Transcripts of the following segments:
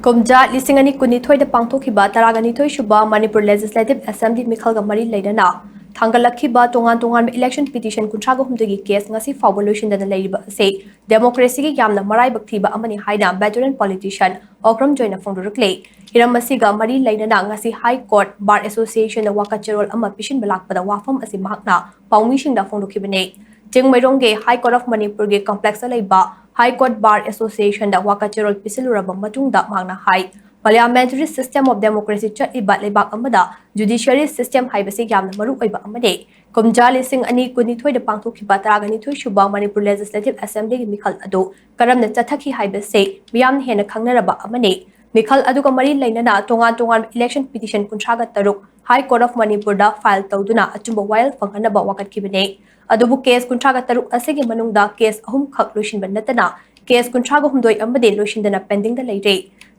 Kumja lisingani kunithoi da pangthokiba taraganithoi shuba Manipur Legislative Assembly mikhalga mari leidana thangalakhiba tongan election petition kuntraga humdagi case ngasi fawba loisindana leiba ase democracy gi yamna Maraibak Thiba Amani haina veteran politician Okram joina fongdurukle hiramasiga mari leidana ngasi High Court Bar Association da wakachirol ama pishin balakpada wafam asi mahakna pawmising da fongdukhibane Jingmairongge High Court of Manipur ge complex laiba High Court Bar Association da wakachirol pisiluraba matungda magna hai Parliamentary System of Democracy chatiba leibak amada Judiciary System haibasi yamna maru oiba amade Kumja lising ani kunithoi da pangthokiba taraganithoi shuba Manipur Legislative Assembly gi mikhal adu karamna chathaki haibase miyam hena khangnaraba amane mikhal aduga mari leinana tongan election petition kuntraga taruk High Court of Manipur da file tawduna achumba while fanghanaba wakatkibane adubu case kuntraga taruk asigi manungda case ahum khak loishinba natana case kuntraga humdoi amade loishindana pending da leire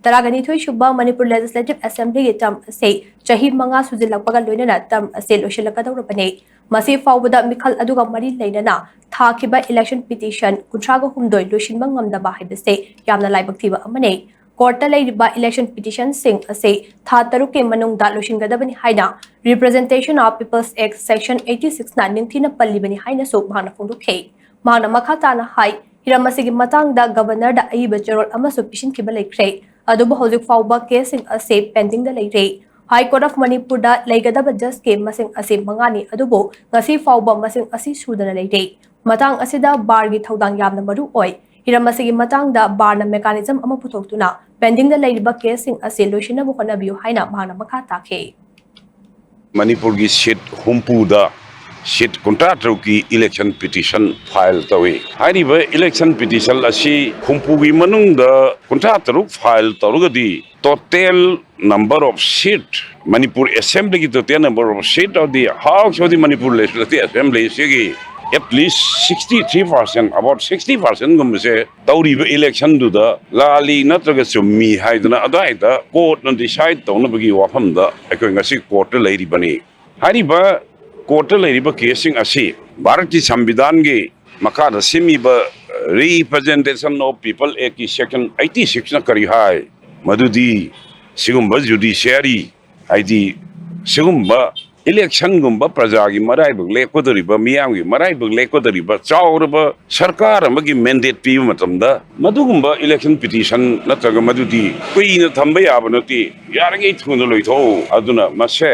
taraganithoi shuba Manipur Legislative Assembly ge term ase chahi manga sujilakpaga loinana term ase loishilakadawrabane masi fawbada mikhal aduga mari leinana thakiba election petition kuntraga humdoi loishinba ngamdaba haibase yamna laibak thiba amane Court laiba election petition sing ase tha taruke manungda loishingadabani haina Representation of People's Act Section 86 na ningthina pallibani haina so mahna fongdukhe mahna makhata na hai hiramasigi matangda governor da aiba cherol amasu pishin kiba laikre adubu hojik fawba casing ase pending da leire High Court of Manipur da leigadaba just ke masing ase mangani adubu ngasi fawba masing asi sudana leire matang asida bar gi thodang yamna maru oi Hiramasigi matangda barna mechanism ama putoktuna pending da leiba casing ase loishina bu khanabiu haina mahna makha takhe Manipur की seat हुम्पूदा seat contractor की election petition file तवे हारी बे election petition असी हुम्पू की मनुंग दा contractor file तरुगदी total number of seat Manipur Assembly की total number of seat of the House of the Manipur Legislative Assembly सेगी at least 63%, about 60% gum se tauri election do da lali natraga summi haidana adaida court no decide to no bagi wafam da ekoi ngasi court lairi bani hari ba court lairi ba casing asi bharati samvidhan ge makha da semi ba representation of people ek section 86 na kari hai madudi sigum ba judiciary haidi sigum ba election gumba prajagi Maraibak lekodariba miyamgi Maraibak lekodariba chawraba sarkar amagi mandate pi matamda madugumba election petition natraga madudi kuina thamba yabanoti yarangi thunu loitho aduna mase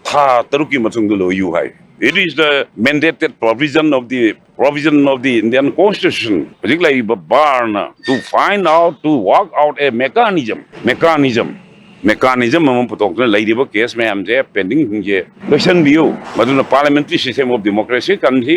tha taruki matungdu loyu hai it is the mandated provision of the Indian Constitution particularly barna to find out to work out a mechanism among potokna lairiba case me amje pending je question view maduna parliamentary system of democracy kan hi